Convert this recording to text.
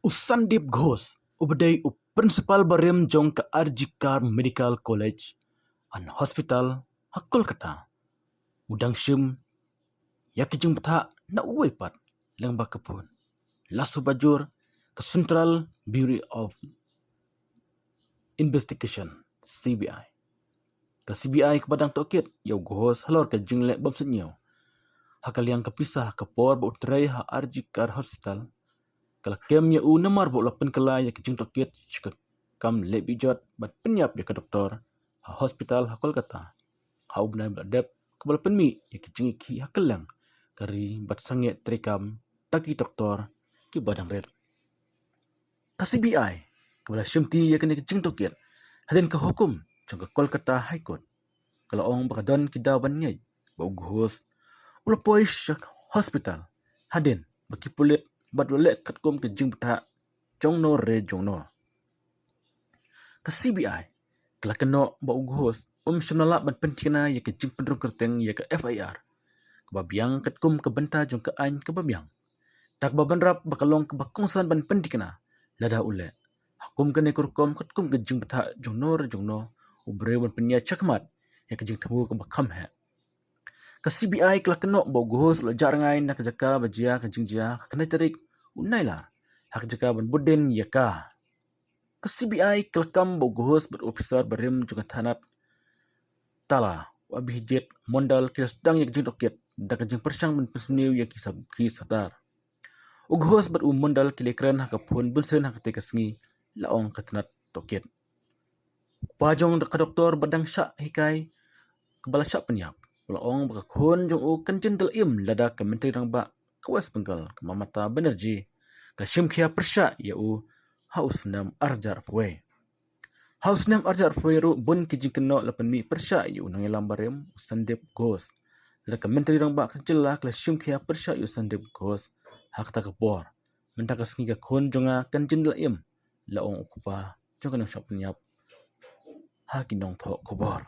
Usandip Ghosh, Ubday Principal Barem Jong ka RG Medical College and Hospital ha Kolkata. Udang Shim Yakijing Bata na uwepat lang bakapun. Lasu bajur ke Central Bureau of Investigation CBI. Ke CBI kepadang tokit yau Ghosh halor ke jinglek bamsenyo. Hakal yang kepisah ke por ba utrai ha RG Hospital. Kalau kem ya namar bo lapen kala ya kijing tokit shika kam lebijot bat penyap ya ke doktor ha hospital ha Kolkata. Ha ubnai bladep kebal penmi ya kijing ki hakelang kari bat sange trikam taki doktor ki badang red. Ka CBI kebal syemti ya kene kijing tokit hadin ke hukum jong ke Kolkata High Court. Kalau ong bakadon ki dawan nyai ba Ghosh ulapoi syak hospital hadin baki pulit bat walek katkum ke jing bata jongno re jongno. Ke CBI kala keno ba Ghosh syamnala bat pentina ya ke jing pendrung kerteng ya ke FIR kebabiang katkum ke benta jong ke ain ke babiang tak babanrap bakalong ke bakongsan ban pendikna lada ule hakum kene kurkom katkum ke jing bata jongno re jongno ubre ban penya chakmat ya ke jing tabu ke bakam he. Ke CBI kala keno ba Ghosh la jarangai nak jaka bajia ke jingjia kena tarik unaila hak jaka ban budin yaka. Ke CBI kala kam ba Ghosh ber officer barim juga thanat tala wabihjet mondal kira sedang yak jing doket dak jing persang ban pesniu yak ki sadar. Ghosh ber mondal kilekran hak pun bunsen hak te kasngi laong katnat doket. Pajong dak doktor badang syak hikai kebala syak penyap. Laong baka khun jong kancin tel im lada ke menteri rang ba kawas penggal ke mamata benerji ke shimkhia persya yau hausnam arjar pwe. Hausnam arjar pwe ru bun kijing keno lapan mi persya yau nangelam barem Usandip Ghosh. Lada ke menteri rang ba kancilla ke shimkhia persya yau Usandip Ghosh hak ta kepor. Mentang ke sengi ke khun jonga kancin tel im laong ukupa jong kenang syak penyap hakinong thok kubor.